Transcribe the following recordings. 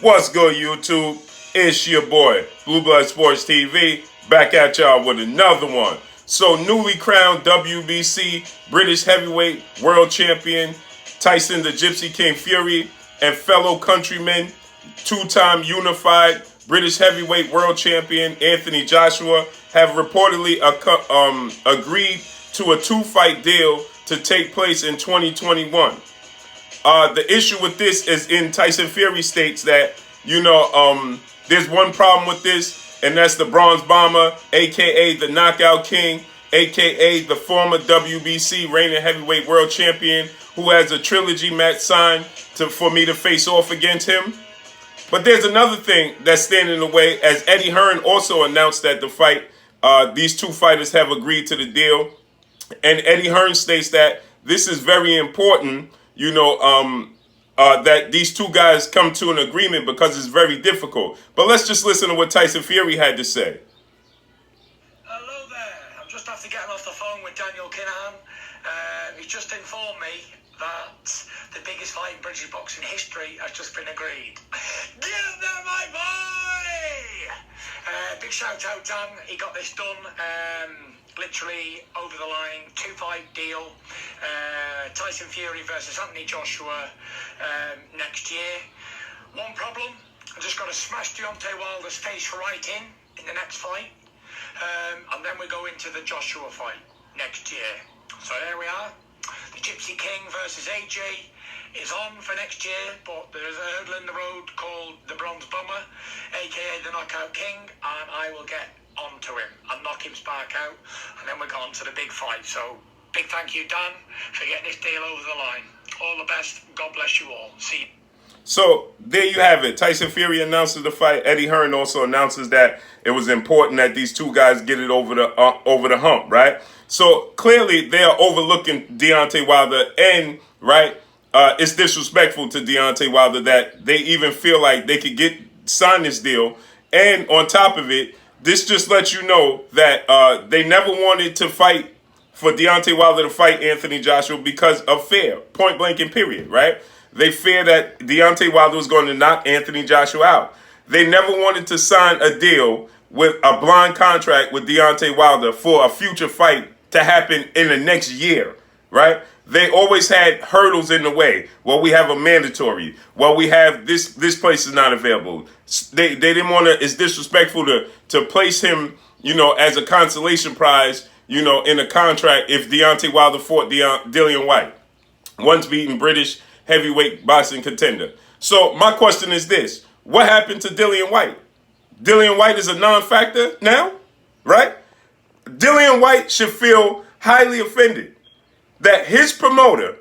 What's good, YouTube? It's your boy, Blue Blood Sports TV, back at y'all with another one. So, newly crowned WBC British Heavyweight World Champion Tyson the Gypsy King Fury and fellow countrymen, two-time unified British Heavyweight World Champion Anthony Joshua have reportedly agreed to a two-fight deal to take place in 2021. The issue with this is in Tyson Fury states that, there's one problem with this, and that's the Bronze Bomber, a.k.a. the Knockout King, a.k.a. the former WBC reigning heavyweight world champion, who has a trilogy match signed for me to face off against him. But there's another thing that's standing in the way, as Eddie Hearn also announced that the fight, these two fighters have agreed to the deal. And Eddie Hearn states that this is very important, that these two guys come to an agreement because it's very difficult. But let's just listen to what Tyson Fury had to say. Hello there. I'm just after getting off the phone with Daniel Kinahan. He's just informed me that the biggest fight in British boxing history has just been agreed. Get there, my boy! Big shout out, Dan. He got this done. Literally over the line, two-fight deal. Tyson Fury versus Anthony Joshua next year. One problem, I just got to smash Deontay Wilder's face right in the next fight. And then we go into the Joshua fight next year. So there we are. The Gypsy King versus AJ is on for next year, but there's a hurdle in the road called the Bronze Bomber, aka the Knockout King, and I will get onto him and knock him spark out, and then we go on to the big fight. So big thank you, Dan, for getting this deal over the line. All the best. God bless you all. See you. So there you have it. Tyson Fury announces the fight. Eddie Hearn also announces that it was important that these two guys get it over the hump, right? So clearly they are overlooking Deontay Wilder, and it's disrespectful to Deontay Wilder that they even feel like they could sign this deal. And on top of it, this just lets you know that they never wanted to fight for Deontay Wilder to fight Anthony Joshua because of fear, point blank and period, right? They fear that Deontay Wilder was going to knock Anthony Joshua out. They never wanted to sign a deal with a blind contract with Deontay Wilder for a future fight to happen in the next year, right? They always had hurdles in the way. Well, we have a mandatory. Well, we have this place is not available. They didn't want to, it's disrespectful to place him, as a consolation prize, in a contract if Deontay Wilder fought Dillian Whyte, once beaten British heavyweight boxing contender. So my question is this: what happened to Dillian Whyte? Dillian Whyte is a non-factor now, right? Dillian Whyte should feel highly offended that his promoter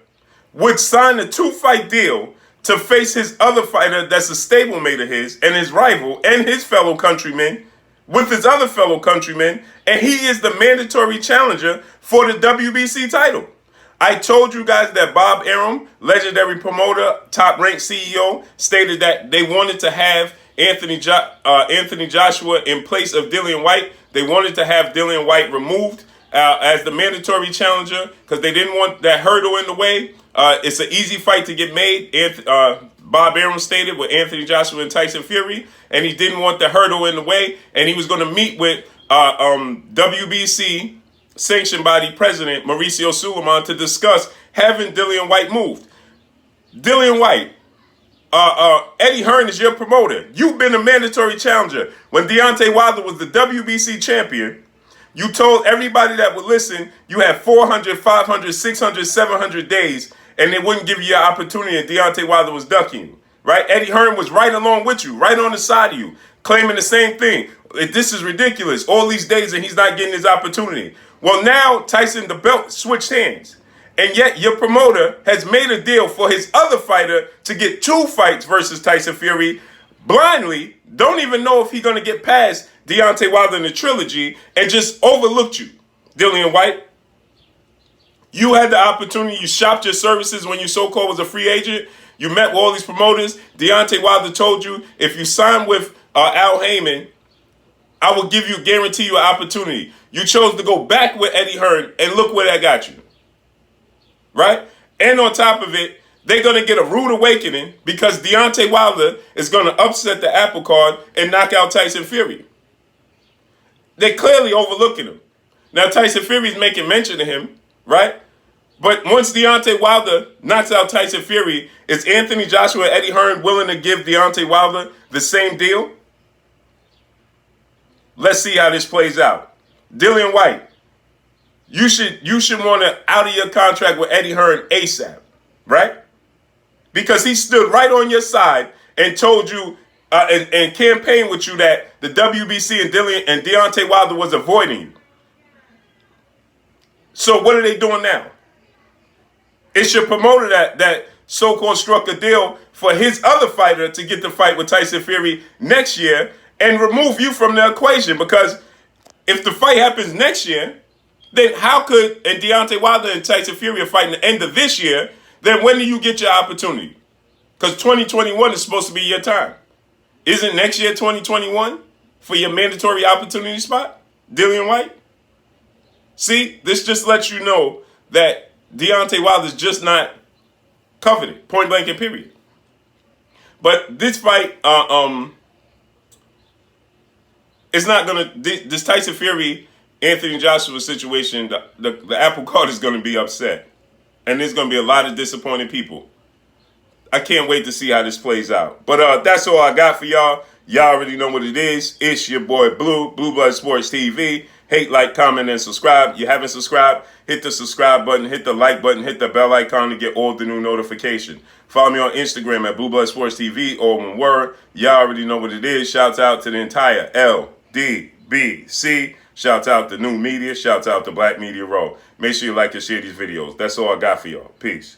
would sign a two-fight deal to face his other fighter that's a stablemate of his and his rival and his fellow countrymen with his other fellow countrymen, and he is the mandatory challenger for the WBC title. I told you guys that Bob Arum, legendary promoter, top-ranked CEO, stated that they wanted to have Anthony Joshua in place of Dillian Whyte. They wanted to have Dillian Whyte removed as the mandatory challenger because they didn't want that hurdle in the way. It's an easy fight to get made, Bob Arum stated, with Anthony Joshua and Tyson Fury, and he didn't want the hurdle in the way, and he was going to meet with WBC sanctioned body president Mauricio Suleiman to discuss having Dillian Whyte moved. Dillian Whyte, Eddie Hearn is your promoter. You've been a mandatory challenger. When Deontay Wilder was the WBC champion, you told everybody that would listen you had 400, 500, 600, 700 days, and they wouldn't give you your opportunity, and Deontay Wilder was ducking you, right? Eddie Hearn was right along with you, right on the side of you, claiming the same thing. This is ridiculous. All these days, and he's not getting his opportunity. Well, now Tyson, the belt switched hands, and yet your promoter has made a deal for his other fighter to get two fights versus Tyson Fury blindly, don't even know if he's going to get past Deontay Wilder in the trilogy, and just overlooked you, Dillian Whyte. You had the opportunity. You shopped your services when you so-called was a free agent. You met with all these promoters. Deontay Wilder told you, if you sign with Al Heyman, I will guarantee you an opportunity. You chose to go back with Eddie Hearn, and look where that got you. Right? And on top of it, they're going to get a rude awakening because Deontay Wilder is going to upset the apple cart and knock out Tyson Fury. They're clearly overlooking him. Now, Tyson Fury's making mention of him, right? But once Deontay Wilder knocks out Tyson Fury, is Anthony Joshua and Eddie Hearn willing to give Deontay Wilder the same deal? Let's see how this plays out. Dillian Whyte, you should want to out of your contract with Eddie Hearn ASAP, right? Because he stood right on your side and told you and campaigned with you that the WBC and Deontay Wilder was avoiding you. So what are they doing now? It's your promoter that so-called struck a deal for his other fighter to get the fight with Tyson Fury next year and remove you from the equation. Because if the fight happens next year, then how could, and Deontay Wilder and Tyson Fury are fighting the end of this year, then when do you get your opportunity? Because 2021 is supposed to be your time. Isn't next year 2021 for your mandatory opportunity spot, Dillian Whyte? See, this just lets you know that Deontay Wilder's just not coveted, point blank and period. But this fight, it's not gonna. This Tyson Fury, Anthony Joshua situation, the apple cart is gonna be upset, and there's gonna be a lot of disappointed people. I can't wait to see how this plays out. But that's all I got for y'all. Y'all already know what it is. It's your boy Blue Blood Sports TV. Hate, like, comment, and subscribe. You haven't subscribed? Hit the subscribe button, hit the like button, hit the bell icon to get all the new notifications. Follow me on Instagram at Blue Blood Sports TV, all one word. Y'all already know what it is. Shouts out to the entire LDBC. Shouts out to New Media. Shouts out to Black Media Row. Make sure you like and share these videos. That's all I got for y'all. Peace.